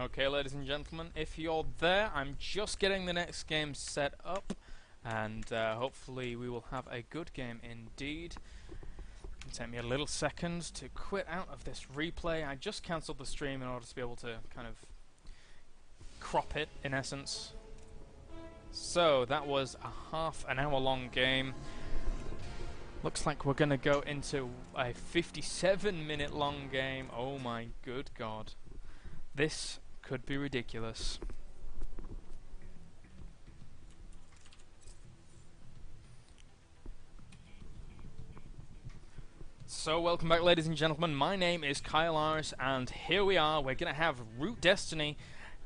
Okay, ladies and gentlemen, if you're there, I'm just getting the next game set up, and hopefully we will have a good game indeed. It'll take me a little second to quit out of this replay. I just cancelled the stream in order to be able to kind of crop it, in essence. So, that was a half an hour long game. Looks like we're going to go into a 57-minute long game. Oh my good god. This could be ridiculous. So welcome back, ladies and gentlemen. My name is Kyle Aris, and here we are. We're going to have Root Destiny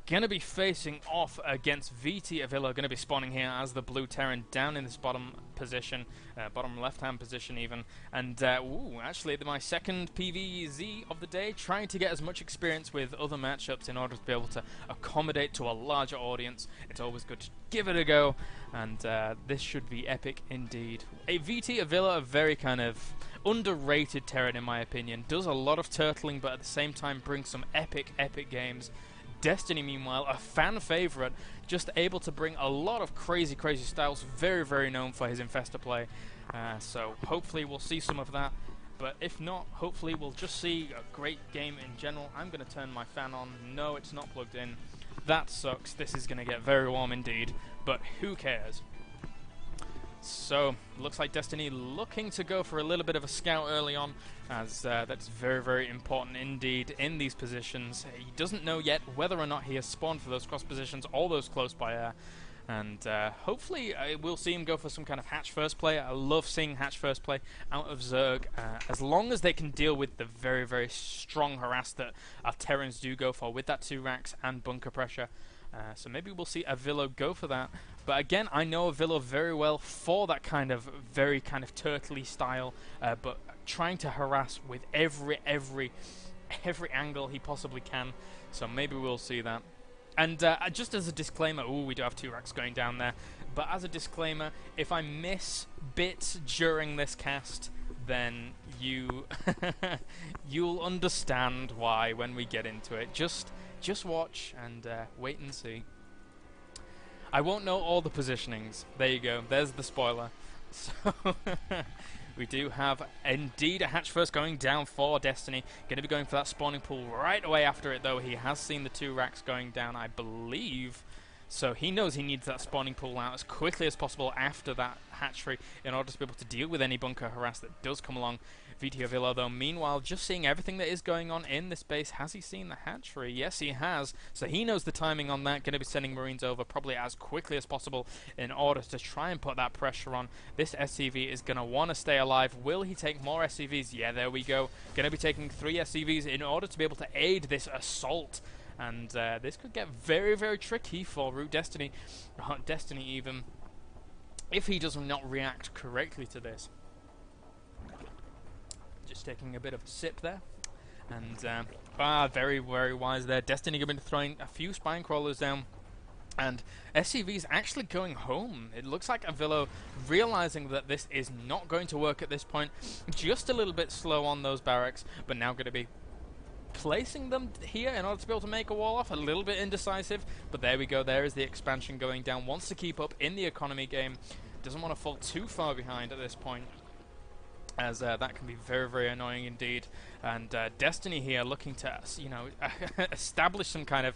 going to be facing off against VT Avilo, going to be spawning here as the blue Terran down in this bottom position, bottom left-hand position even. And, ooh, actually my second PvZ of the day, trying to get as much experience with other matchups in order to be able to accommodate to a larger audience. It's always good to give it a go, and this should be epic indeed. A VT Avilo, a very kind of underrated Terran in my opinion, does a lot of turtling, but at the same time brings some epic games. Destiny, meanwhile, a fan favorite, just able to bring a lot of crazy styles, very known for his Infestor play. So hopefully we'll see some of that, but if not, hopefully we'll just see a great game in general. I'm going to turn my fan on. No, it's not plugged in. That sucks. This is going to get very warm indeed, but who cares? So, looks like Destiny looking to go for a little bit of a scout early on, as that's very important indeed in these positions. He doesn't know yet whether or not he has spawned for those cross positions or those close by air, and hopefully we'll see him go for some kind of hatch first play. I love seeing hatch first play out of Zerg, as long as they can deal with the very strong harass that our Terrans do go for with that 2 racks and bunker pressure. So maybe we'll see Avilo go for that. But again, I know Avilo very well for that kind of very kind of turtley style, but trying to harass with every angle he possibly can. So maybe we'll see that. And just as a disclaimer, ooh, we do have 2 racks going down there. But as a disclaimer, if I miss bits during this cast, then you'll understand why when we get into it. Just watch and wait and see. I won't know all the positionings. There you go. There's the spoiler. So we do have indeed a hatch first going down for Destiny. Going to be going for that spawning pool right away after it, though. He has seen the 2 racks going down, I believe. So he knows he needs that spawning pool out as quickly as possible after that hatchery in order to be able to deal with any bunker harass that does come along. VT Avilo, though, meanwhile, just seeing everything that is going on in this base. Has he seen the hatchery? Yes, he has. So he knows the timing on that. Going to be sending Marines over probably as quickly as possible in order to try and put that pressure on. This SCV is going to want to stay alive. Will he take more SCVs? Yeah, there we go. Going to be taking 3 SCVs in order to be able to aid this assault. And this could get very tricky for Root Destiny. Destiny even, if he does not react correctly to this. Just taking a bit of a sip there. And very wise there. Destiny going to be throwing a few spine crawlers down. And SCV's actually going home. It looks like Avilo realizing that this is not going to work at this point. Just a little bit slow on those barracks, but now going to be placing them here in order to be able to make a wall off. A little bit indecisive, but there we go. There is the expansion going down. Wants to keep up in the economy game. Doesn't want to fall too far behind at this point, as that can be very annoying indeed. And Destiny here looking to, you know, establish some kind of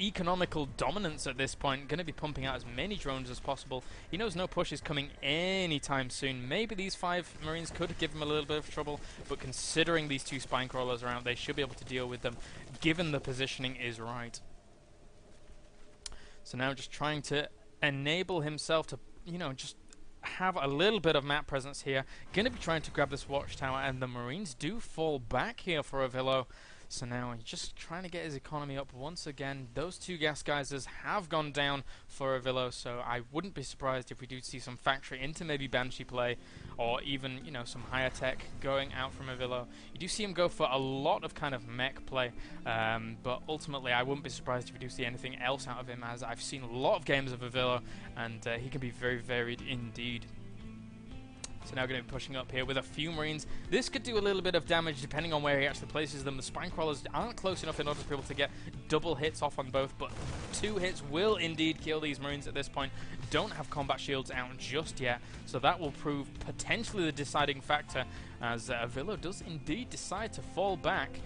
economical dominance at this point. Going to be pumping out as many drones as possible. He knows no push is coming anytime soon. Maybe these 5 Marines could give him a little bit of trouble, but considering these 2 spine crawlers around, they should be able to deal with them, given the positioning is right. So now just trying to enable himself to, you know, just have a little bit of map presence here. Going to be trying to grab this watchtower, and the Marines do fall back here for Avilo. So now he's just trying to get his economy up once again. Those 2 gas geysers have gone down for Avilo, so I wouldn't be surprised if we do see some factory into maybe Banshee play, or even, you know, some higher tech going out from Avilo. You do see him go for a lot of kind of mech play, but ultimately I wouldn't be surprised if we do see anything else out of him, as I've seen a lot of games of Avilo, and he can be very varied indeed. So now going to be pushing up here with a few Marines. This could do a little bit of damage depending on where he actually places them. The Spine Crawlers aren't close enough in order to be able to get double hits off on both, but 2 hits will indeed kill these Marines at this point. Don't have combat shields out just yet, so that will prove potentially the deciding factor as Avilo does indeed decide to fall back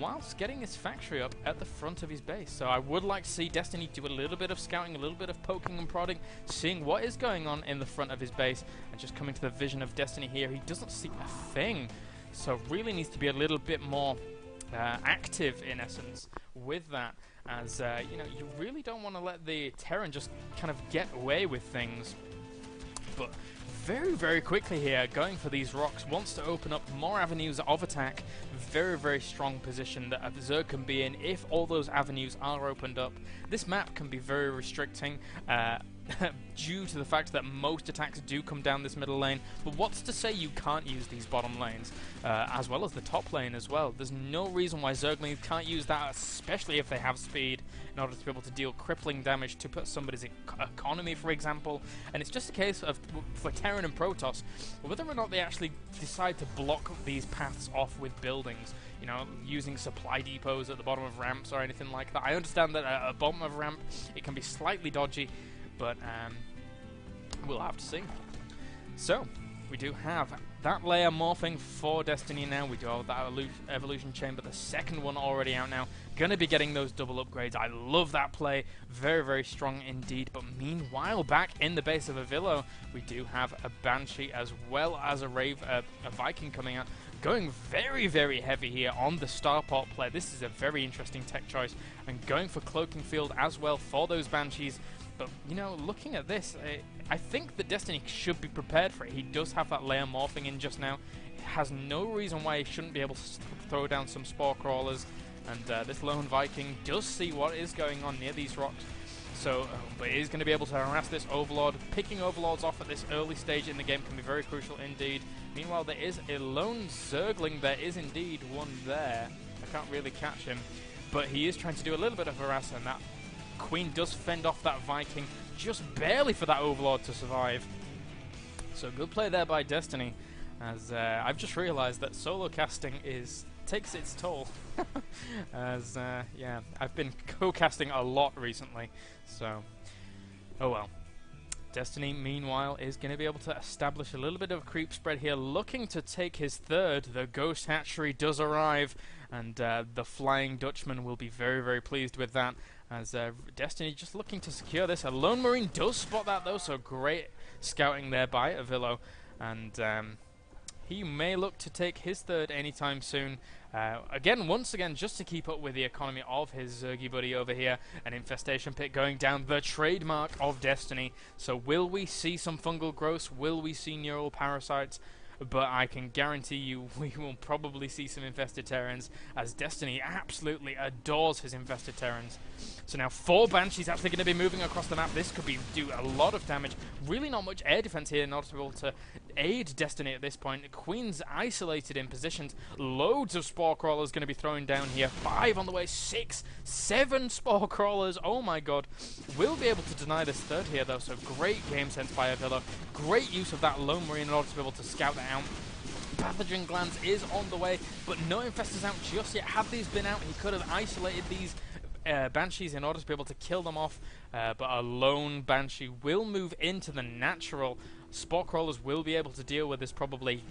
whilst getting his factory up at the front of his base. So I would like to see Destiny do a little bit of scouting, a little bit of poking and prodding, seeing what is going on in the front of his base, and just coming to the vision of Destiny here. He doesn't see a thing, so really needs to be a little bit more active in essence with that, as you know, you really don't want to let the Terran just kind of get away with things. But very, very quickly here, going for these rocks, wants to open up more avenues of attack. Very, very strong position that a Zerg can be in if all those avenues are opened up. This map can be very restricting due to the fact that most attacks do come down this middle lane, but what's to say you can't use these bottom lanes, as well as the top lane as well. There's no reason why Zerglings can't use that, especially if they have speed, in order to be able to deal crippling damage to put somebody's economy, for example. And it's just a case of, for Terran and Protoss, whether or not they actually decide to block these paths off with buildings, you know, using supply depots at the bottom of ramps or anything like that. I understand that at a bottom of a ramp it can be slightly dodgy, but we'll have to see. So we do have that layer morphing for Destiny now. We do have that evolution chamber, the second one already out now. Gonna be getting those double upgrades. I love that play. Very, very strong indeed. But meanwhile, back in the base of Avilo, we do have a Banshee as well as a Viking coming out. Going very, very heavy here on the Starport play. This is a very interesting tech choice. And going for Cloaking Field as well for those Banshees. But, you know, looking at this, I think that Destiny should be prepared for it. He does have that layer morphing in just now. He has no reason why he shouldn't be able to throw down some Spore Crawlers. And this lone Viking does see what is going on near these rocks. So, but he is going to be able to harass this Overlord. Picking Overlords off at this early stage in the game can be very crucial indeed. Meanwhile, there is a lone Zergling. There is indeed one there. I can't really catch him. But he is trying to do a little bit of harass, and that Queen does fend off that Viking just barely for that Overlord to survive. So good play there by Destiny, as I've just realised that solo casting takes its toll. As yeah, I've been co-casting a lot recently, so oh well. Destiny, meanwhile, is going to be able to establish a little bit of a creep spread here, looking to take his third. The Ghost Hatchery does arrive, and the Flying Dutchman will be very, very pleased with that, as Destiny just looking to secure this. A Lone Marine does spot that, though, so great scouting there by Avilo, and he may look to take his third anytime soon. Once again, just to keep up with the economy of his Zergy buddy over here. An Infestation Pit going down, the trademark of Destiny. So will we see some fungal growths? Will we see neural parasites? But I can guarantee you we will probably see some infested Terrans, as Destiny absolutely adores his infested Terrans. So now 4 Banshees actually going to be moving across the map. This could do a lot of damage. Really not much air defense here in order to be able to aid Destiny at this point. Queen's isolated in positions. Loads of Spore Crawlers going to be thrown down here. 5 on the way, 6, 7 Spore Crawlers. Oh my god. Will be able to deny this third here though, so great game sense by Avilo. Great use of that Lone Marine in order to be able to scout that out. Pathogen Glands is on the way, but no Infestors out just yet. Had these been out, he could have isolated these Banshees in order to be able to kill them off, but a lone Banshee will move into the natural. Spore Crawlers will be able to deal with this probably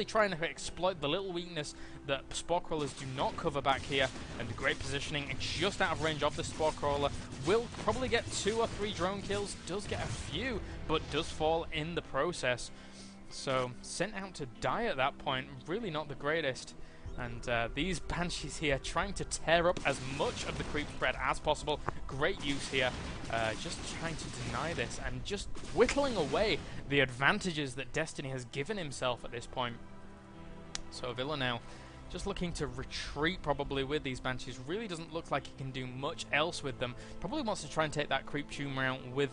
trying to exploit the little weakness that Spore Crawlers do not cover back here, and great positioning and just out of range of the Spore Crawler. Will probably get 2 or 3 drone kills, does get a few, but does fall in the process. So sent out to die at that point, really not the greatest. And these Banshees here trying to tear up as much of the creep spread as possible. Great use here, just trying to deny this and just whittling away the advantages that Destiny has given himself at this point. So Avilo now just looking to retreat probably with these Banshees. Really doesn't look like he can do much else with them. Probably wants to try and take that creep tumor out with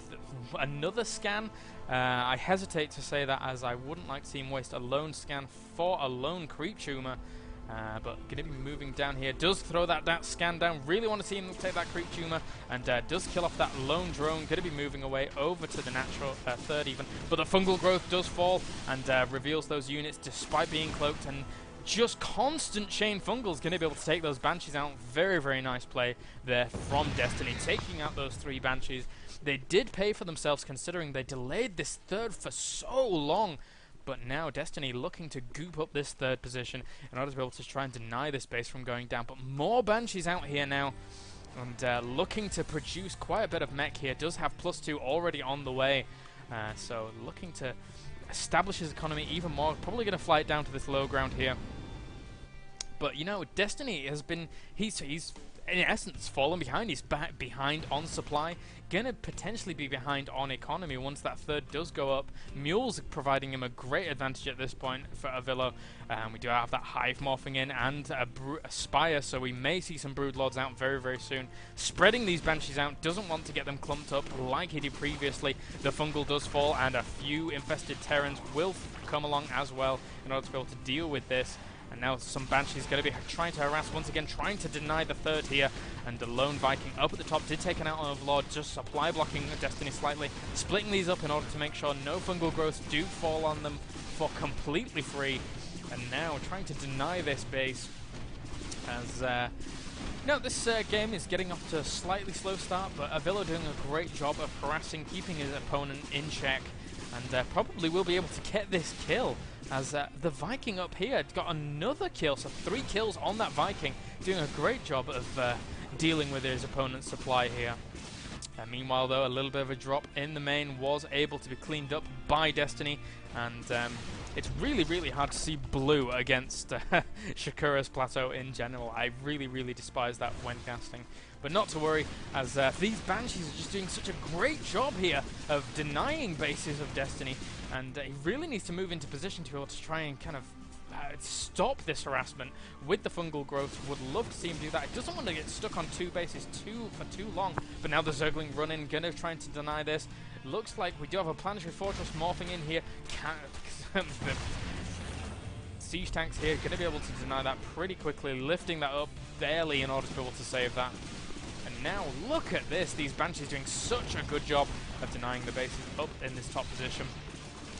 another scan. I hesitate to say that, as I wouldn't like to see him waste a lone scan for a lone creep tumor. But going to be moving down here. Does throw that scan down. Really want to see him take that creep tumor. And does kill off that lone drone. Going to be moving away over to the natural third even. But the fungal growth does fall and reveals those units despite being cloaked. And just constant chain fungals going to be able to take those banshees out. Very, very nice play there from Destiny. Taking out those 3 banshees. They did pay for themselves considering they delayed this third for so long. But now Destiny looking to goop up this third position in order to be able to try and deny this base from going down. But more banshees out here now. And looking to produce quite a bit of mech here. Does have +2 already on the way. So looking to establish his economy even more. Probably going to fly it down to this low ground here. But, you know, Destiny has been... He's in essence fallen behind. He's behind on supply. Gonna potentially be behind on economy once that third does go up. Mule's providing him a great advantage at this point for Avilo. We do have that hive morphing in and a spire, so we may see some broodlords out very, very soon. Spreading these banshees out, doesn't want to get them clumped up like he did previously. The fungal does fall and a few infested Terrans will come along as well in order to be able to deal with this. And now some Banshees going to be trying to harass once again, trying to deny the third here. And the lone Viking up at the top did take an out on Lord, just supply blocking Destiny slightly. Splitting these up in order to make sure no fungal growths do fall on them for completely free. And now trying to deny this base as... No, this game is getting off to a slightly slow start, but Avilo doing a great job of harassing, keeping his opponent in check. And probably will be able to get this kill, as the Viking up here got another kill, so 3 kills on that Viking, doing a great job of dealing with his opponent's supply here. Meanwhile though, a little bit of a drop in the main was able to be cleaned up by Destiny, and it's really, really hard to see blue against Shakuras Plateau in general. I really, really despise that when casting. But not to worry, as these Banshees are just doing such a great job here of denying bases of Destiny, and he really needs to move into position to be able to try and kind of stop this harassment with the fungal growth. Would love to see him do that. He doesn't want to get stuck on 2 bases for too long, but now the Zergling running, gonna trying to deny this. Looks like we do have a planetary fortress morphing in here. The siege tanks here gonna be able to deny that pretty quickly, lifting that up barely in order to be able to save that. And now look at this, these Banshees doing such a good job of denying the bases up in this top position.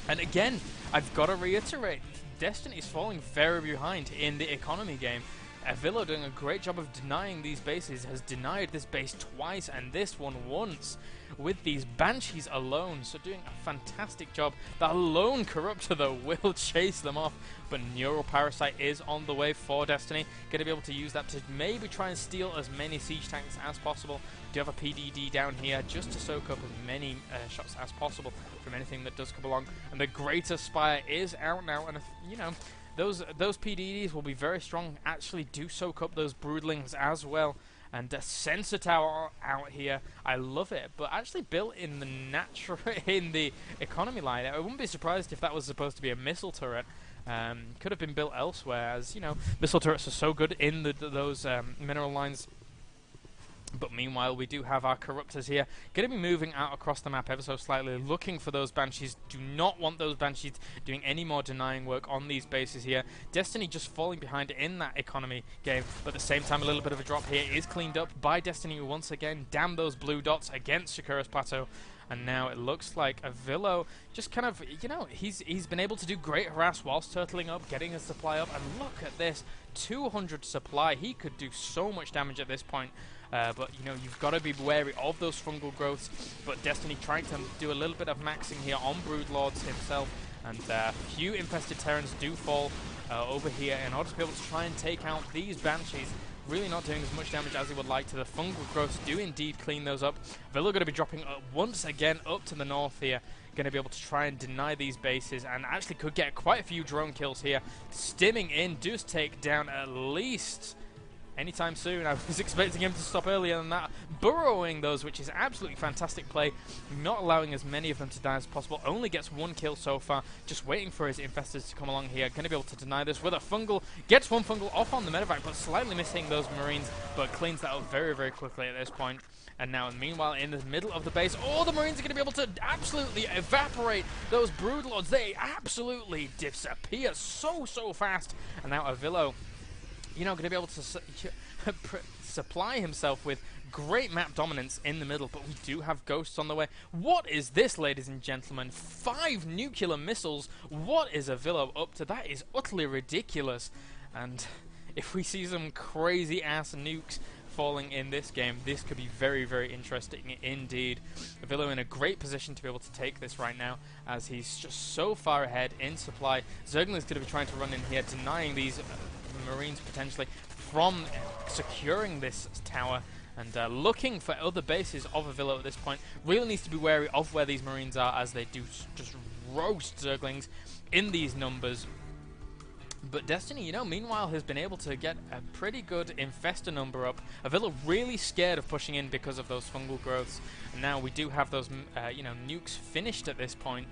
And again, I've got to reiterate, Destiny is falling very behind in the economy game. Avilo doing a great job of denying these bases, has denied this base twice and this one once with these Banshees alone, so doing a fantastic job. That lone Corruptor though will chase them off, but Neural Parasite is on the way for Destiny. Going to be able to use that to maybe try and steal as many siege tanks as possible. Do have a PDD down here just to soak up as many shots as possible from anything that does come along. And the Greater Spire is out now, and you know, those PDDs will be very strong. Actually do soak up those broodlings as well. And a sensor tower out here, I love it. But actually built in the natural in the economy line. I wouldn't be surprised if that was supposed to be a missile turret. Could have been built elsewhere, as you know, missile turrets are so good in those mineral lines. But meanwhile, we do have our Corruptors here, going to be moving out across the map ever so slightly, looking for those Banshees. Do not want those Banshees doing any more denying work on these bases here. Destiny just falling behind in that economy game, but at the same time, a little bit of a drop here is cleaned up by Destiny once again. Damn those blue dots against Shakuras Plateau. And now it looks like Avilo just kind of, you know, he's been able to do great harass whilst turtling up, getting his supply up. And look at this, 200 supply. He could do so much damage at this point. But, you know, you've got to be wary of those fungal growths. But Destiny trying to do a little bit of maxing here on Broodlords himself. And a few infested Terrans do fall over here in order to be able to try and take out these Banshees. Really not doing as much damage as he would like to. The fungal growths do indeed clean those up. Villa going to be dropping once again up to the north here. Going to be able to try and deny these bases, and actually could get quite a few drone kills here. Stimming in does take down at least anytime soon. I was expecting him to stop earlier than that. Burrowing those, which is absolutely fantastic play. Not allowing as many of them to die as possible. Only gets 1 kill so far. Just waiting for his infestors to come along here. Going to be able to deny this with a fungal. Gets 1 fungal off on the medevac, but slightly missing those marines. But cleans that up very, very quickly at this point. And now, meanwhile, in the middle of the base, all the marines are going to be able to absolutely evaporate those broodlords. They absolutely disappear so fast. And now Avilo you know, going to be able to supply himself with great map dominance in the middle, but we do have ghosts on the way. What is this, ladies and gentlemen? 5 nuclear missiles. What is Avilo up to? That is utterly ridiculous. And if we see some crazy ass nukes falling in this game, this could be very, very interesting indeed. Avilo in a great position to be able to take this right now, as he's just so far ahead in supply. Zergling's going to be trying to run in here, denying these Marines potentially from securing this tower, and looking for other bases of Avilo at this point. Really needs to be wary of where these Marines are, as they do just roast Zerglings in these numbers. But Destiny, you know, meanwhile has been able to get a pretty good infestor number up. Avilo really scared of pushing in because of those fungal growths. And now we do have those, you know, nukes finished at this point.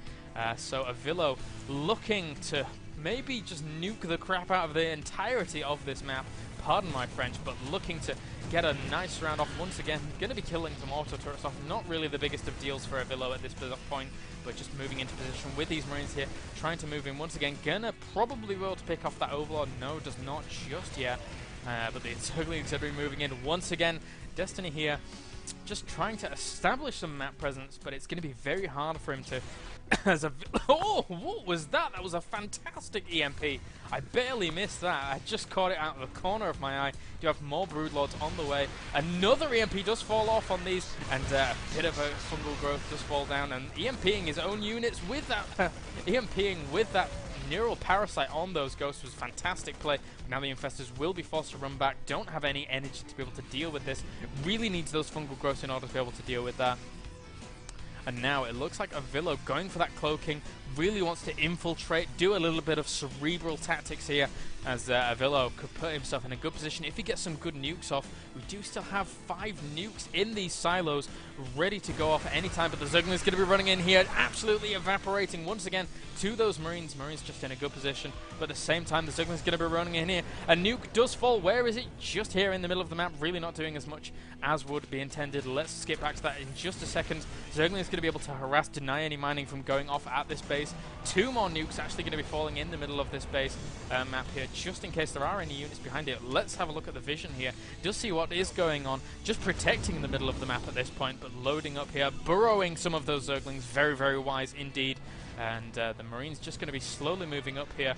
So Avilo looking to maybe just nuke the crap out of the entirety of this map. Pardon my French, but looking to get a nice round off once again. Going to be killing some auto turrets off. Not really the biggest of deals for Avilo at this point, but just moving into position with these Marines here, trying to move in once again. Gonna probably be able to pick off that Overlord. No, does not just yet. But the Zerglings are going to be moving in once again. Destiny here just trying to establish some map presence, but it's going to be very hard for him to... Oh, what was that? That was a fantastic EMP. I barely missed that. I just caught it out of the corner of my eye. Do have more Broodlords on the way. Another EMP does fall off on these, and a bit of a fungal growth does fall down, and EMPing his own units with that... EMPing with that neural parasite on those ghosts was fantastic play. Now the infestors will be forced to run back. Don't have any energy to be able to deal with this. Really needs those fungal growths in order to be able to deal with that. And now it looks like Avilo going for that cloaking, really wants to infiltrate, do a little bit of cerebral tactics here, as Avilo could put himself in a good position. If he gets some good nukes off, we do still have 5 nukes in these silos ready to go off at any time, but the Zergling is going to be running in here, absolutely evaporating once again to those Marines. Marines just in a good position, but at the same time the Zergling is going to be running in here. A nuke does fall. Where is it? Just here in the middle of the map, really not doing as much as would be intended. Let's skip back to that in just a second. Zergling is going to be able to harass, deny any mining from going off at this base. 2 more nukes actually going to be falling in the middle of this base map here, just in case there are any units behind it. Let's have a look at the vision here. Just see what is going on. Just protecting the middle of the map at this point, but loading up here, burrowing some of those Zerglings. Very, very wise indeed. And the Marines just going to be slowly moving up here.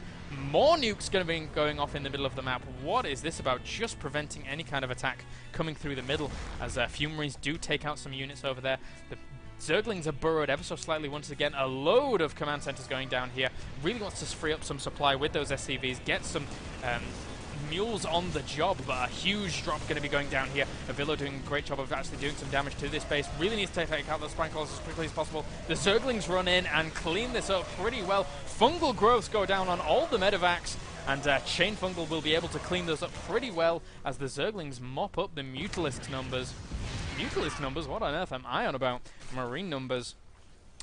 More nukes going to be going off in the middle of the map. What is this about? Just preventing any kind of attack coming through the middle, as a few Marines do take out some units over there. The Zerglings are burrowed ever so slightly once again. A load of command centers going down here. Really wants to free up some supply with those SCVs. Get some mules on the job, but a huge drop going to be going down here. Avilo doing a great job of actually doing some damage to this base. Really needs to take out those spine crawlers as quickly as possible. The Zerglings run in and clean this up pretty well. Fungal growths go down on all the medevacs, and Chain Fungal will be able to clean those up pretty well as the Zerglings mop up the Mutalist numbers. Mutalist numbers? What on earth am I on about? Marine numbers.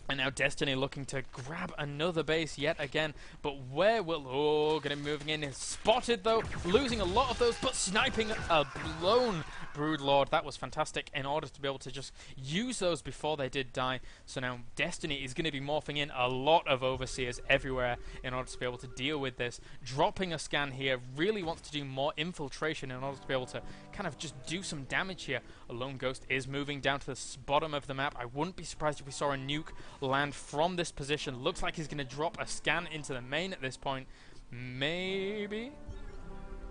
And now Destiny looking to grab another base yet again. But where will... Oh, going to be moving in. Spotted, though. Losing a lot of those, but sniping a blown Broodlord. That was fantastic in order to be able to just use those before they did die. So now Destiny is going to be morphing in a lot of Overseers everywhere in order to be able to deal with this. Dropping a scan here. Really wants to do more infiltration in order to be able to kind of just do some damage here. A lone ghost is moving down to the bottom of the map. I wouldn't be surprised if we saw a nuke land from this position. Looks like he's going to drop a scan into the main at this point. Maybe?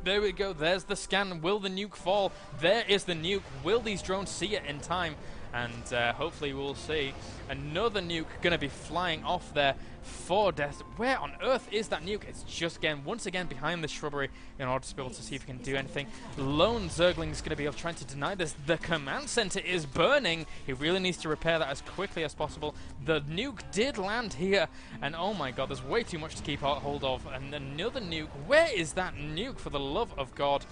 There we go. There's the scan. Will the nuke fall? There is the nuke. Will these drones see it in time? And hopefully we'll see another nuke going to be flying off there for death. Where on earth is that nuke? It's just once again behind the shrubbery in order to be able to see if we can do anything. Lone Zergling is going to be able to try to deny this. The command center is burning. He really needs to repair that as quickly as possible. The nuke did land here, and oh my god, there's way too much to keep hold of. And another nuke. Where is that nuke, for the love of God?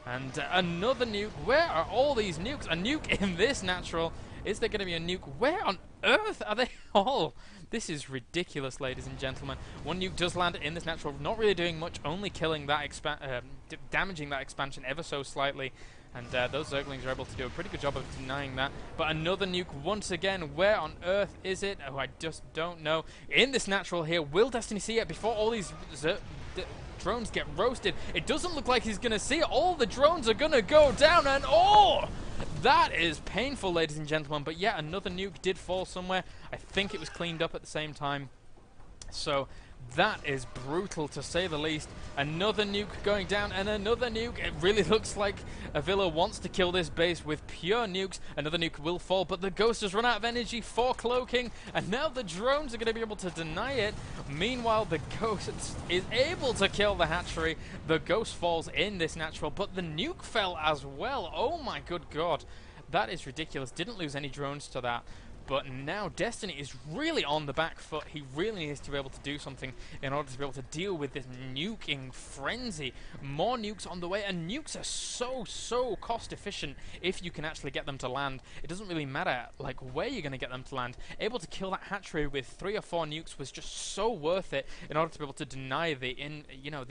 And another nuke. Where are all these nukes? A nuke in this natural. Is there going to be a nuke? Where on earth are they all? This is ridiculous, ladies and gentlemen. One nuke does land in this natural, not really doing much, only killing that damaging that expansion ever so slightly. And those Zerglings are able to do a pretty good job of denying that. But another nuke once again. Where on earth is it? Oh, I just don't know. In this natural here, will Destiny see it before all these drones get roasted. It doesn't look like he's going to see it. All the drones are going to go down, and oh! That is painful, ladies and gentlemen. But yeah, another nuke did fall somewhere. I think it was cleaned up at the same time. So that is brutal, to say the least. Another nuke going down, and another nuke. It really looks like Avilo wants to kill this base with pure nukes. Another nuke will fall, but the Ghost has run out of energy for cloaking, and now the drones are going to be able to deny it. Meanwhile, the Ghost is able to kill the hatchery. The Ghost falls in this natural, but the nuke fell as well. Oh my good god. That is ridiculous. Didn't lose any drones to that. But now Destiny is really on the back foot. He really needs to be able to do something in order to be able to deal with this nuking frenzy. More nukes on the way, and nukes are so cost efficient if you can actually get them to land. It doesn't really matter like where you're going to get them to land. Able to kill that hatchery with 3 or 4 nukes was just so worth it in order to be able to deny the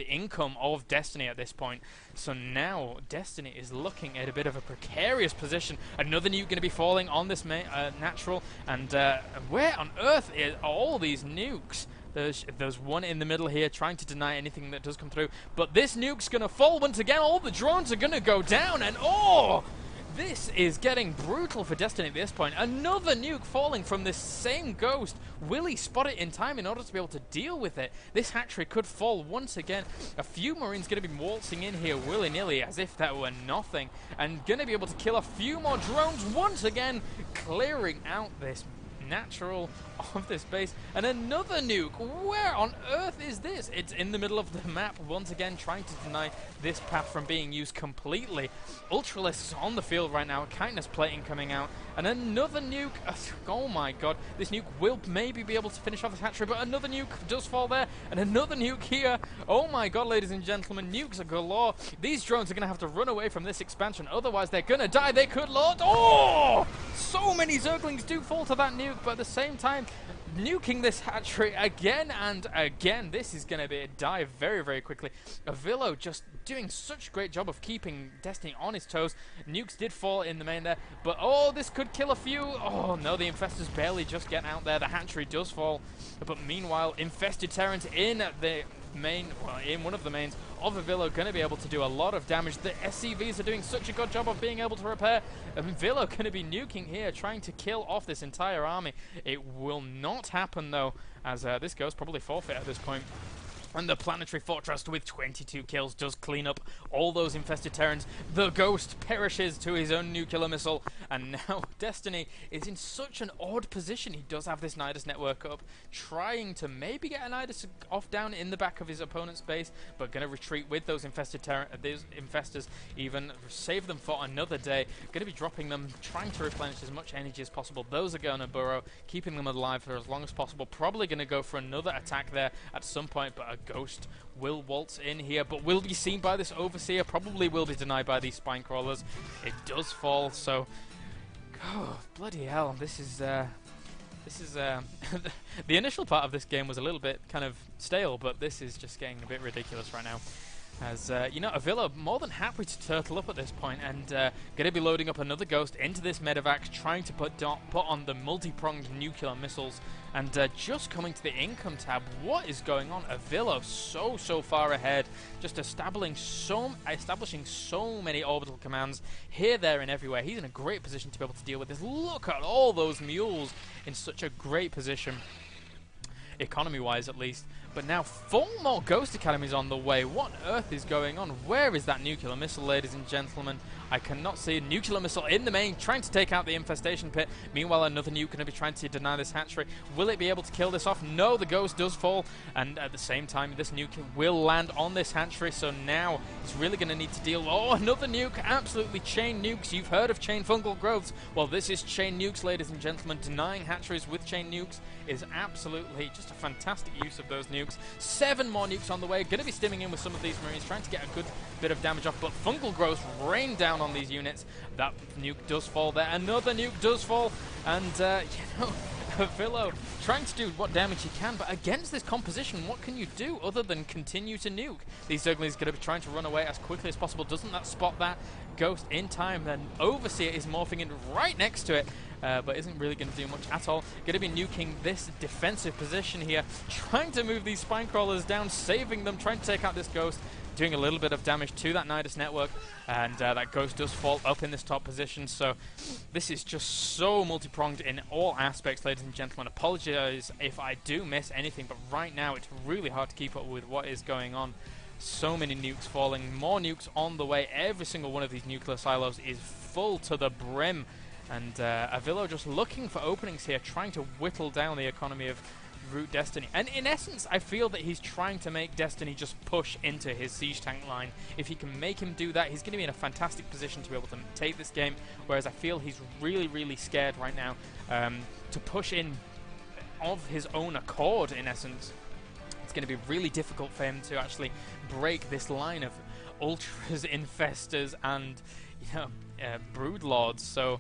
income of Destiny at this point. So now Destiny is looking at a bit of a precarious position. Another nuke going to be falling on this natural. And where on earth are all these nukes? There's one in the middle here trying to deny anything that does come through. But this nuke's going to fall once again. All the drones are going to go down. And oh! This is getting brutal for Destiny at this point. Another nuke falling from this same Ghost. Will he spot it in time in order to be able to deal with it? This hatchery could fall once again. A few Marines going to be waltzing in here willy-nilly as if that were nothing. And going to be able to kill a few more drones once again, clearing out this natural of this base. And another nuke. Where on earth is this? It's in the middle of the map once again, trying to deny this path from being used completely. Ultralisk is on the field right now. Kindness plating coming out. And another nuke. Oh my god. This nuke will maybe be able to finish off this hatchery, but another nuke does fall there. And another nuke here. Oh my god, ladies and gentlemen. Nukes are galore. These drones are going to have to run away from this expansion. Otherwise, they're going to die. They could lord. Oh! So many Zerglings do fall to that nuke, but at the same time, nuking this hatchery again and again. This is going to be a dive very quickly. Avilo just doing such a great job of keeping Destiny on his toes. Nukes did fall in the main there, but oh, this could kill a few. Oh no, the Infestors barely just getting out there. The hatchery does fall, but meanwhile, Infested Terrans in the main, well, in one of the mains of Avilo, going to be able to do a lot of damage. The SCVs are doing such a good job of being able to repair. Avilo going to be nuking here, trying to kill off this entire army. It will not happen though, as this goes probably forfeit at this point. And the Planetary Fortress with 22 kills does clean up all those infested Terrans. The Ghost perishes to his own nuclear missile. And now Destiny is in such an odd position. He does have this Nidus network up, trying to maybe get a Nidus off down in the back of his opponent's base, but going to retreat with those infested these infestors, even save them for another day. Going to be dropping them, trying to replenish as much energy as possible. Those are going to burrow, keeping them alive for as long as possible. Probably going to go for another attack there at some point, but a Ghost will waltz in here, but will be seen by this Overseer. Probably will be denied by these Spine Crawlers. It does fall, so oh, bloody hell, this is the initial part of this game was a little bit kind of stale, but this is just getting a bit ridiculous right now. As, you know, Avilo more than happy to turtle up at this point, and going to be loading up another Ghost into this medevac, trying to put on the multi-pronged nuclear missiles, and just coming to the income tab. What is going on? Avilo so far ahead, just establishing so many orbital commands here, there, and everywhere. He's in a great position to be able to deal with this. Look at all those mules in such a great position, economy-wise at least. But now 4 more Ghost Academies on the way. What on earth is going on? Where is that nuclear missile, ladies and gentlemen? I cannot see a nuclear missile in the main, trying to take out the infestation pit. Meanwhile, another nuke going to be trying to deny this hatchery. Will it be able to kill this off? No, the Ghost does fall. And at the same time, this nuke will land on this hatchery. So now it's really going to need to deal. Oh, another nuke. Absolutely chain nukes. You've heard of chain fungal growths. Well, this is chain nukes, ladies and gentlemen. Denying hatcheries with chain nukes is absolutely just a fantastic use of those nukes. 7 more nukes on the way. Going to be stimming in with some of these Marines, trying to get a good bit of damage off. But fungal growths rain down on these units. That nuke does fall there. Another nuke does fall. And, you know, Avilo trying to do what damage he can, but against this composition, what can you do other than continue to nuke? These Zerglings going to be trying to run away as quickly as possible. Doesn't that spot that Ghost in time? Then Overseer is morphing in right next to it, but isn't really going to do much at all. Going to be nuking this defensive position here, trying to move these Spine Crawlers down, saving them, trying to take out this Ghost, doing a little bit of damage to that Nidus network, and that Ghost does fall up in this top position. So this is just so multi-pronged in all aspects, ladies and gentlemen. Apologize if I do miss anything, but right now it's really hard to keep up with what is going on. So many nukes falling, more nukes on the way. Every single one of these nuclear silos is full to the brim, and Avilo just looking for openings here, trying to whittle down the economy of Root Destiny. And in essence, I feel that he's trying to make Destiny just push into his siege tank line. If he can make him do that, he's going to be in a fantastic position to be able to take this game, whereas I feel he's really, really scared right now to push in of his own accord, in essence. It's going to be really difficult for him to actually break this line of Ultras, Infestors, and Broodlords. So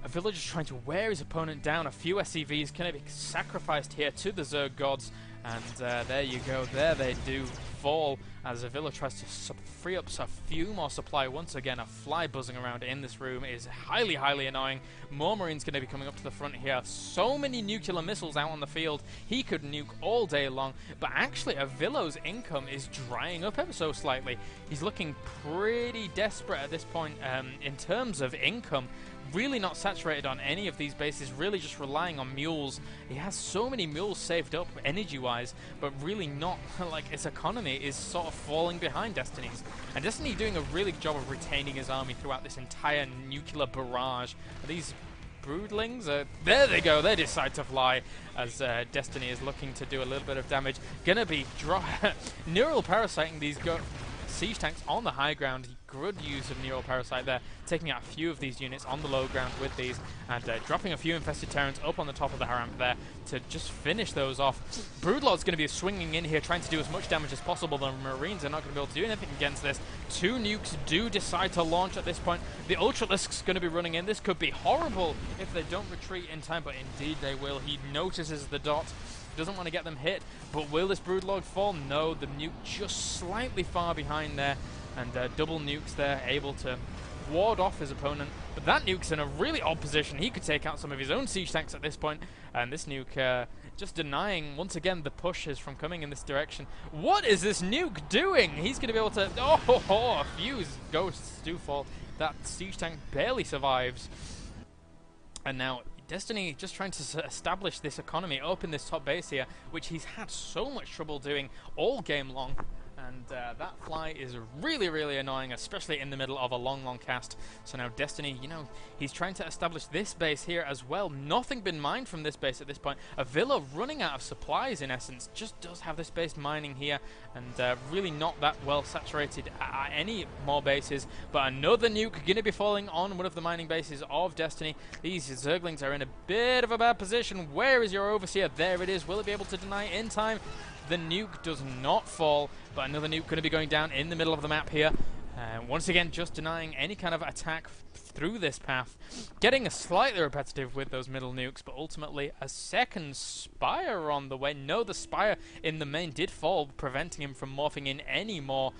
Avilo just trying to wear his opponent down. A few SCVs can be sacrificed here to the Zerg gods, and there you go. There they do fall as Avilo tries to free up a few more supply. Once again, a fly buzzing around in this room is highly, highly annoying. More Marines going to be coming up to the front here. So many nuclear missiles out on the field. He could nuke all day long, but actually Avilo's income is drying up ever so slightly. He's looking pretty desperate at this point in terms of income. Really not saturated on any of these bases, really just relying on mules. He has so many mules saved up energy-wise, but really not, like, his economy is sort of falling behind Destiny's. And Destiny doing a really good job of retaining his army throughout this entire nuclear barrage. These broodlings, there they go, they decide to fly as Destiny is looking to do a little bit of damage. Gonna be neural parasiting these siege tanks on the high ground. Good use of Neural Parasite there, taking out a few of these units on the low ground with these, and dropping a few Infested Terrans up on the top of the ramp there to just finish those off. Broodlord's going to be swinging in here, trying to do as much damage as possible. The Marines are not going to be able to do anything against this. Two nukes do decide to launch at this point. The Ultralisk's going to be running in. This could be horrible if they don't retreat in time, but indeed they will. He notices the dot. Doesn't want to get them hit, but will this Broodlord fall? No, the nuke just slightly far behind there, and double nukes there, able to ward off his opponent. But that nuke's in a really odd position. He could take out some of his own siege tanks at this point, and this nuke just denying, once again, the pushes from coming in this direction. What is this nuke doing? He's going to be able to... Oh, a few ghosts do fall. That siege tank barely survives. And now Destiny just trying to establish this economy up in this top base here, which he's had so much trouble doing all game long. And that fly is really, really annoying, especially in the middle of a long, long cast. So now Destiny, he's trying to establish this base here as well. Nothing been mined from this base at this point. Avilo running out of supplies, in essence, just does have this base mining here, and really not that well saturated at any more bases. But another nuke going to be falling on one of the mining bases of Destiny. These Zerglings are in a bit of a bad position. Where is your Overseer? There it is. Will it be able to deny in time? The nuke does not fall, but another nuke going to be going down in the middle of the map here. Once again, just denying any kind of attack through this path. Getting slightly repetitive with those middle nukes, but ultimately a second Spire on the way. No, the Spire in the main did fall, preventing him from morphing in any more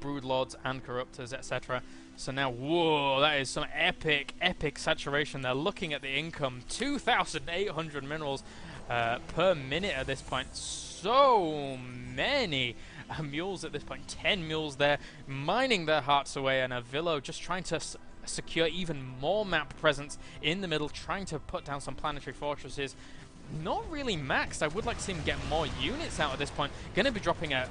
Broodlords and Corruptors, etc. So now, whoa, that is some epic, epic saturation. They're looking at the income, 2,800 minerals per minute at this point. So many mules at this point, 10 mules there, mining their hearts away, and Avilo just trying to secure even more map presence in the middle, trying to put down some planetary fortresses. Not really maxed. I would like to see him get more units out at this point. Going to be dropping a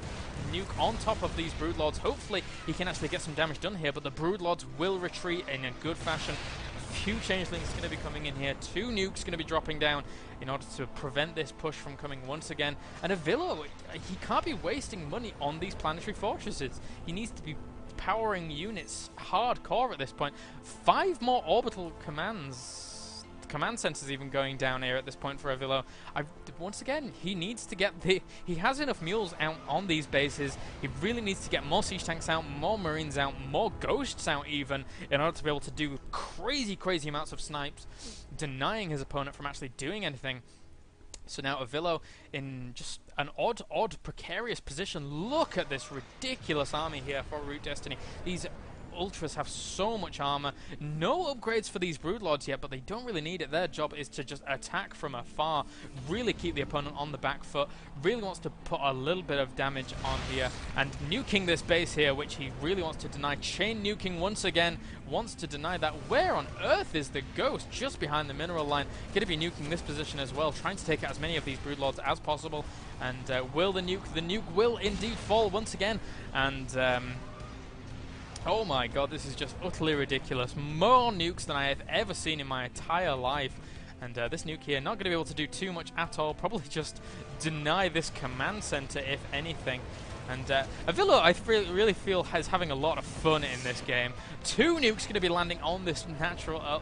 nuke on top of these Broodlords. Hopefully he can actually get some damage done here, but the Broodlords will retreat in a good fashion. A few changelings going to be coming in here. Two nukes going to be dropping down in order to prevent this push from coming once again. And Avilo, he can't be wasting money on these planetary fortresses. He needs to be powering units hardcore at this point. 5 more orbital command centers even going down here at this point for Avilo. Once again, he needs to get he has enough mules out on these bases. He really needs to get more siege tanks out, more marines out, more ghosts out even, in order to be able to do crazy amounts of snipes, denying his opponent from actually doing anything. So now Avilo in just an odd, precarious position. Look at this ridiculous army here for Root Destiny. These Ultras have so much armor. No upgrades for these Broodlords yet, but they don't really need it. Their job is to just attack from afar, really keep the opponent on the back foot. Really wants to put a little bit of damage on here, and nuking this base here, which he really wants to deny. Chain nuking once again, wants to deny that. Where on earth is the Ghost? Just behind the mineral line. Going to be nuking this position as well, trying to take out as many of these Broodlords as possible. And will the nuke? The nuke will indeed fall once again. And oh my god, this is just utterly ridiculous. More nukes than I have ever seen in my entire life. And this nuke here, not going to be able to do too much at all. Probably just deny this command center, if anything. And Avilo, I really feel, is having a lot of fun in this game. 2 nukes going to be landing on this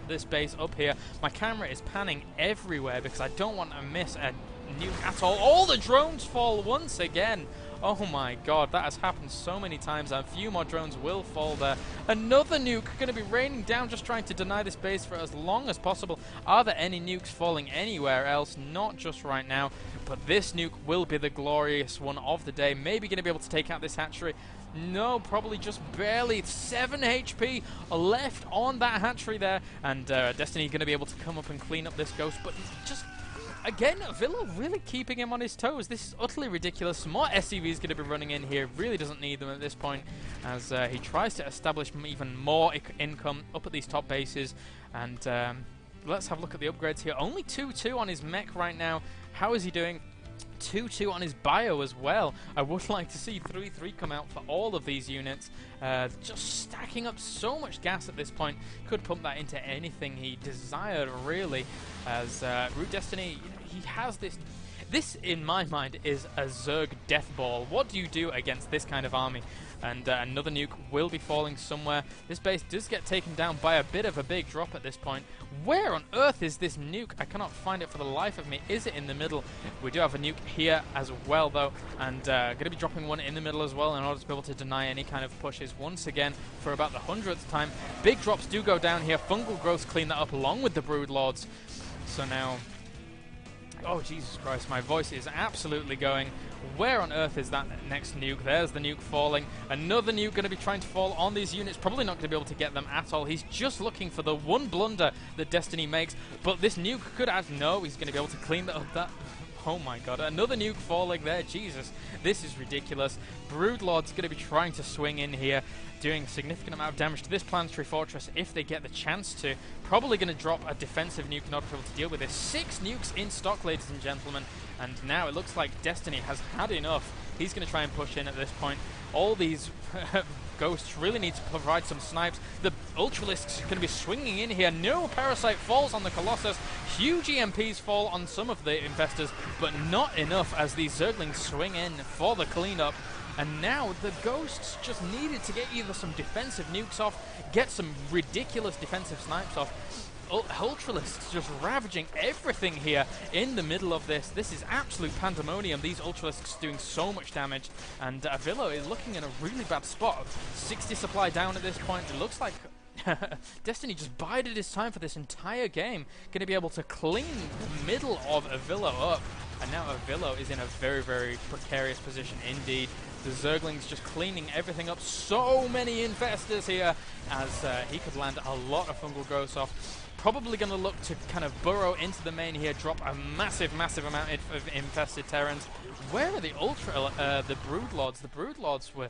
this base up here. My camera is panning everywhere because I don't want to miss a nuke at all. All the drones fall once again. Oh my god, that has happened so many times. A few more drones will fall there. Another nuke going to be raining down, just trying to deny this base for as long as possible. Are there any nukes falling anywhere else? Not just right now, but this nuke will be the glorious one of the day. Maybe going to be able to take out this hatchery. No, probably just barely. 7 HP left on that hatchery there. And Destiny going to be able to come up and clean up this Ghost, but just... Again, Avilo really keeping him on his toes. This is utterly ridiculous. Some more SCVs going to be running in here. Really doesn't need them at this point, as he tries to establish even more income up at these top bases. And let's have a look at the upgrades here. Only 2-2 on his mech right now. How is he doing? 2-2 on his bio as well. I would like to see 3-3 come out for all of these units. Just stacking up so much gas at this point. Could pump that into anything he desired, really. As Root Destiny, he has this... This, in my mind, is a Zerg death ball. What do you do against this kind of army? And another nuke will be falling somewhere. This base does get taken down by a bit of a big drop at this point. Where on earth is this nuke? I cannot find it for the life of me. Is it in the middle? We do have a nuke here as well, though. And going to be dropping one in the middle as well in order to be able to deny any kind of pushes once again for about the 100th time. Big drops do go down here. Fungal growths clean that up along with the Broodlords. So now... Oh, Jesus Christ, my voice is absolutely going. Where on earth is that next nuke? There's the nuke falling. Another nuke going to be trying to fall on these units. Probably not going to be able to get them at all. He's just looking for the one blunder that Destiny makes. But this nuke could add... No, he's going to be able to clean that up. Oh my god, another nuke falling there. Jesus, this is ridiculous. Broodlord's going to be trying to swing in here, doing a significant amount of damage to this planetary fortress if they get the chance to. Probably going to drop a defensive nuke in order to be able to deal with this. 6 nukes in stock, ladies and gentlemen. And now it looks like Destiny has had enough. He's going to try and push in at this point. All these Ghosts really need to provide some snipes. The Ultralisks are going to be swinging in here. No Parasite falls on the Colossus. Huge EMPs fall on some of the Infestors, but not enough as these Zerglings swing in for the cleanup. And now the Ghosts just needed to get either some defensive nukes off, get some ridiculous defensive snipes off. Ultralisks just ravaging everything here in the middle of this. This is absolute pandemonium. These Ultralisks doing so much damage, and Avilo is looking in a really bad spot. 60 supply down at this point. It looks like Destiny just bided his time for this entire game. Going to be able to clean the middle of Avilo up, and now Avilo is in a very, very precarious position indeed. The Zerglings just cleaning everything up. So many Infestors here, as he could land a lot of fungal growths off. Probably going to look to kind of burrow into the main here, drop a massive, massive amount of infested Terrans. Where are the the Broodlords? The Broodlords were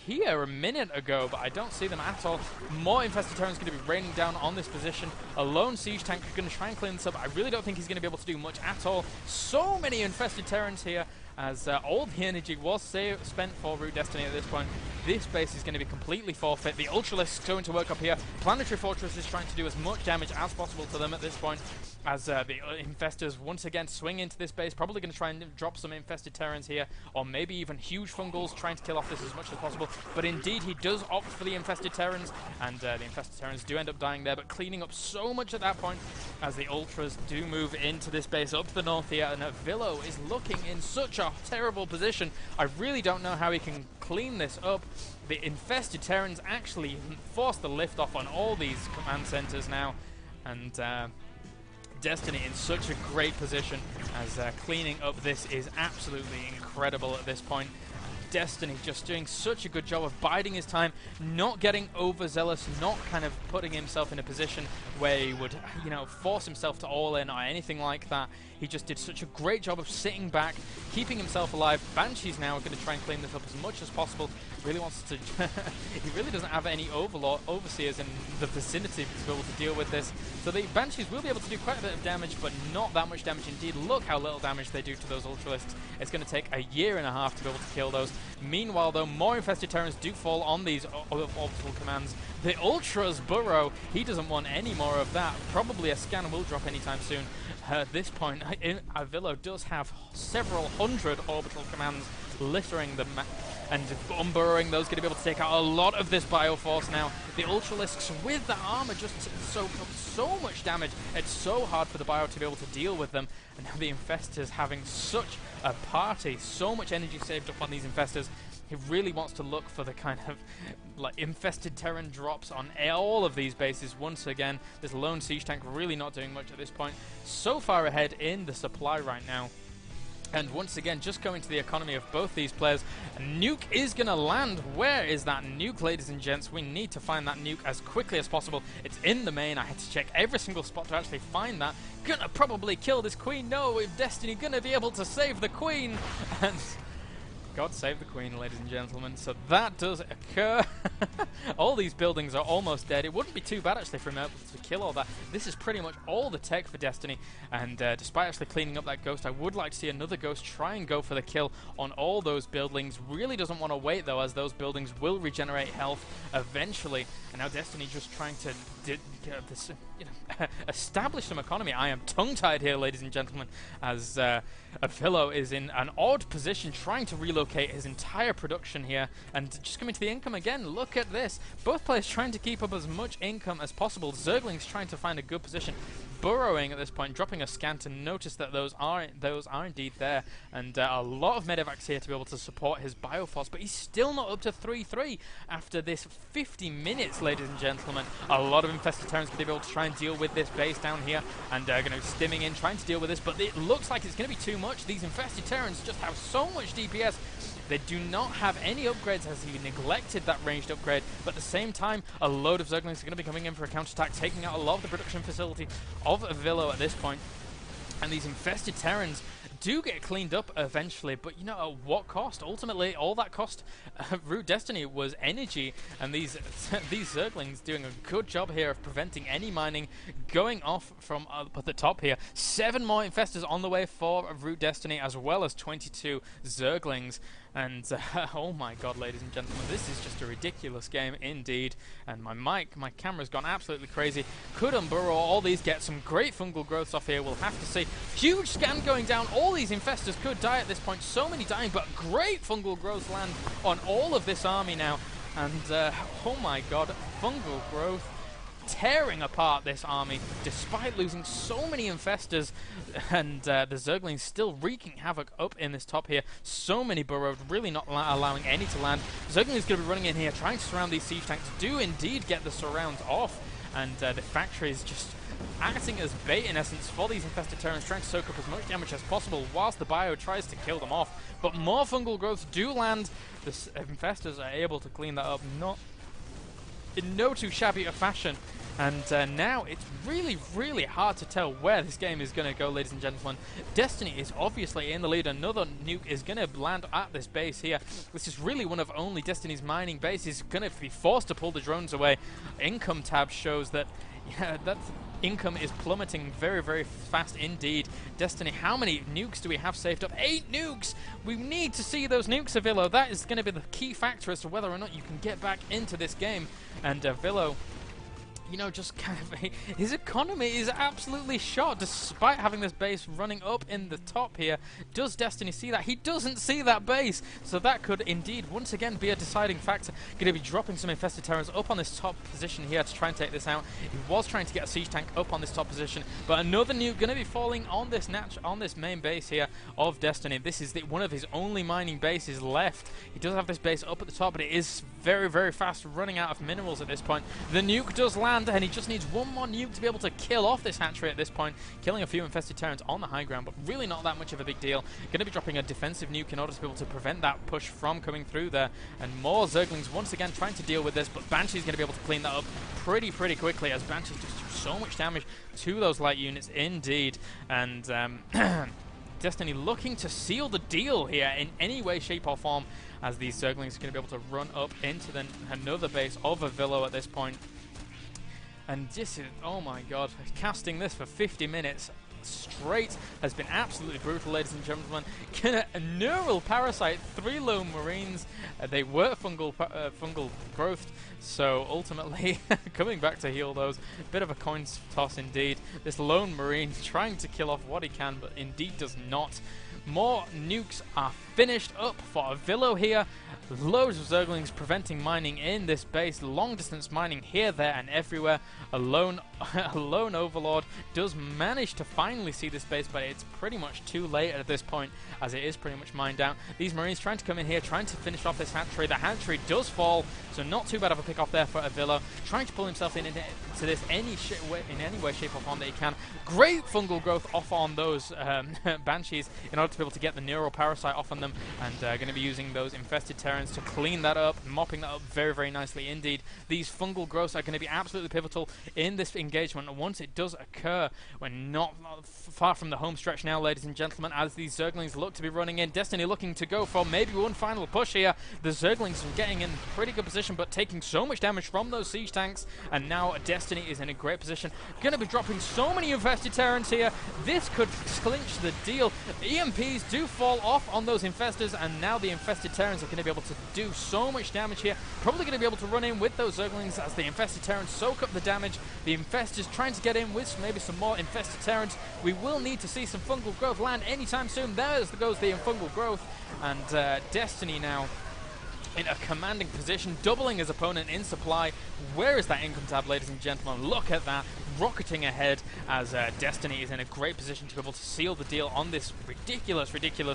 here a minute ago, but I don't see them at all. More infested Terrans going to be raining down on this position. A lone siege tank going to try and clean this up. I really don't think he's going to be able to do much at all. So many infested Terrans here, as all the energy was spent for Root Destiny at this point. This base is going to be completely forfeit. The Ultralisk is going to work up here. Planetary Fortress is trying to do as much damage as possible to them at this point, as the Infestors once again swing into this base, probably going to try and drop some Infested Terrans here, or maybe even huge Fungals, trying to kill off this as much as possible. But indeed, he does opt for the Infested Terrans, and the Infested Terrans do end up dying there, but cleaning up so much at that point, as the Ultras do move into this base up to the north here, and Avilo is looking in such a terrible position. I really don't know how he can clean this up. The Infested Terrans actually force the lift off on all these command centers now, and Destiny in such a great position, as cleaning up this is absolutely incredible at this point. Destiny just doing such a good job of biding his time, not getting overzealous, not kind of putting himself in a position where he would, you know, force himself to all in or anything like that. He just did such a great job of sitting back, keeping himself alive. Banshees now are going to try and clean this up as much as possible. Really wants to he really doesn't have any overseers in the vicinity to be able to deal with this. So the Banshees will be able to do quite a bit of damage, but not that much damage indeed. Look how little damage they do to those Ultralisks. It's going to take a year and a half to be able to kill those. Meanwhile, though, more Infested Terrans do fall on these orbital commands. The Ultras burrow. He doesn't want any more of that. Probably a scan will drop anytime soon. At this point, Avilo does have several hundred orbital commands littering the map, and unburrowing those, going to be able to take out a lot of this Bioforce now. The Ultralisks with the armor just soak up so much damage. It's so hard for the Bio to be able to deal with them. And now the Infestors having such a party, so much energy saved up on these Infestors. He really wants to look for the kind of like Infested Terran drops on all of these bases once again. This lone siege tank really not doing much at this point. So far ahead in the supply right now. And once again, just going to the economy of both these players. A nuke is going to land. Where is that nuke, ladies and gents? We need to find that nuke as quickly as possible. It's in the main. I had to check every single spot to actually find that. Gonna probably kill this queen. No, is Destiny gonna be able to save the queen? And God save the queen, ladies and gentlemen. So that does occur. All these buildings are almost dead. It wouldn't be too bad actually for him able to kill all that. This is pretty much all the tech for Destiny, and despite actually cleaning up that ghost, I would like to see another ghost try and go for the kill on all those buildings. Really doesn't want to wait though, as those buildings will regenerate health eventually. And now Destiny just trying to this, you know, establish some economy. I am tongue-tied here, ladies and gentlemen, as Avilo is in an odd position, trying to relocate his entire production here, and just coming to the income again. Look at this. Both players trying to keep up as much income as possible. Zergling's trying to find a good position, burrowing at this point, dropping a scan to notice that those are indeed there, and a lot of medevacs here to be able to support his Bioforce, but he's still not up to 3-3 after this 50 minutes, ladies and gentlemen. A lot of Infested Terrans going to be able to try and deal with this base down here, and going to be stimming in, trying to deal with this, but it looks like it's going to be too much. These Infested Terrans just have so much DPS. They do not have any upgrades, as he neglected that ranged upgrade, but at the same time, a load of Zerglings are going to be coming in for a counterattack, taking out a lot of the production facility of Avilo at this point. And these Infested Terrans do get cleaned up eventually, but you know, at what cost? Ultimately, all that cost Root Destiny was energy, and these Zerglings doing a good job here of preventing any mining going off from at the top here. 7 more Infestors on the way for Root Destiny, as well as 22 Zerglings. And oh my god, ladies and gentlemen, this is just a ridiculous game indeed. And my camera's gone absolutely crazy. Could unburrow all these, get some great fungal growths off here. We'll have to see. Huge scan going down. All these Infestors could die at this point. So many dying, but great fungal growths land on all of this army now. And oh my god, fungal growth tearing apart this army, despite losing so many Infestors, and the Zerglings still wreaking havoc up in this top here. So many burrowed, really not allowing any to land. Zerglings going to be running in here, trying to surround these siege tanks, do indeed get the surrounds off, and the factory is just acting as bait in essence for these Infested Terrans, trying to soak up as much damage as possible whilst the Bio tries to kill them off. But more fungal growths do land. The Infestors are able to clean that up, not in no too shabby a fashion. And now it's really, really hard to tell where this game is going to go, ladies and gentlemen. Destiny is obviously in the lead. Another nuke is going to land at this base here. This is really one of only Destiny's mining bases. Going to be forced to pull the drones away. Income tab shows that, yeah, that's income is plummeting very, very fast indeed. Destiny, how many nukes do we have saved up? 8 nukes! We need to see those nukes, Avilo. That is going to be the key factor as to whether or not you can get back into this game. And Avilo, you know, just kind of his economy is absolutely shot despite having this base running up in the top here. Does Destiny see that? He doesn't see that base, so that could indeed once again be a deciding factor. Going to be dropping some infested terrors up on this top position here to try and take this out. He was trying to get a siege tank up on this top position, but another nuke going to be falling on this main base here of Destiny. This is one of his only mining bases left. He does have this base up at the top, but it is very, very fast running out of minerals at this point. The nuke does land, and he just needs one more nuke to be able to kill off this hatchery at this point, killing a few infested terrans on the high ground, but really not that much of a big deal. Going to be dropping a defensive nuke in order to be able to prevent that push from coming through there, and more Zerglings once again trying to deal with this, but Banshee's going to be able to clean that up pretty quickly, as Banshee's just do so much damage to those light units indeed. And Destiny looking to seal the deal here in any way, shape or form, as these Zerglings are going to be able to run up into another base of Avilo at this point. And this is, oh my god, casting this for 50 minutes straight has been absolutely brutal, ladies and gentlemen. A neural parasite, 3 lone marines. They were fungal growth, so ultimately coming back to heal those. Bit of a coin toss indeed. This lone marine trying to kill off what he can, but indeed does not. More nukes are finished up for Avilo here. Loads of Zerglings preventing mining in this base. Long distance mining here, there and everywhere. A lone overlord does manage to finally see this base, but it's pretty much too late at this point, as it is pretty much mined out. These marines trying to come in here, trying to finish off this hatchery. The hatchery does fall, so not too bad of a pick off there for Avilo. Trying to pull himself into this in any way, shape or form that he can. Great fungal growth off on those Banshees in order to be able to get the neural parasite off on them, and going to be using those infested terrans to clean that up, mopping that up very, very nicely indeed. These fungal growths are going to be absolutely pivotal in this engagement, and once it does occur, we're not far from the home stretch now, ladies and gentlemen, as these Zerglings look to be running in. Destiny looking to go for maybe one final push here. The Zerglings are getting in pretty good position, but taking so much damage from those siege tanks, and now Destiny is in a great position. Going to be dropping so many infested terrans here. This could clinch the deal. EMPs do fall off on those infestors, and now the infested terrans are going to be able to do so much damage here. Probably going to be able to run in with those Zerglings as the infested terrans soak up the damage. The infestors trying to get in with maybe some more infested terrans. We will need to see some fungal growth land anytime soon. There goes the fungal growth, and Destiny now in a commanding position, doubling his opponent in supply. Where is that income tab, ladies and gentlemen? Look at that, rocketing ahead, as Destiny is in a great position to be able to seal the deal on this ridiculous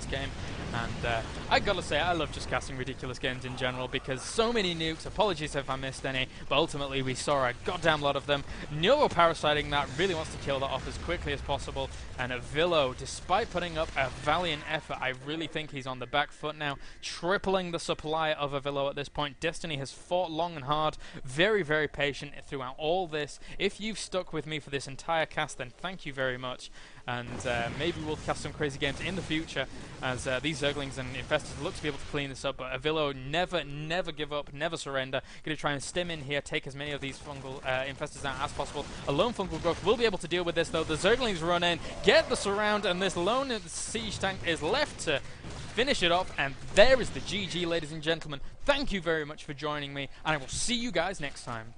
game. And I gotta say, I love just casting ridiculous games in general, because so many nukes. Apologies if I missed any, but ultimately we saw a goddamn lot of them. Neuroparasiting that, really wants to kill that off as quickly as possible. And Avilo, despite putting up a valiant effort, I really think he's on the back foot now, tripling the supply of Avilo at this point. Destiny has fought long and hard, very, very patient throughout all this. If you've stuck with me for this entire cast, then thank you very much. And maybe we'll cast some crazy games in the future, as these Zerglings and infestors look to be able to clean this up. But Avilo never give up, never surrender. Going to try and stem in here, take as many of these fungal infestors out as possible. A lone fungal growth will be able to deal with this, though. The Zerglings run in, get the surround, and this lone siege tank is left to finish it off. And there is the GG, ladies and gentlemen. Thank you very much for joining me, and I will see you guys next time.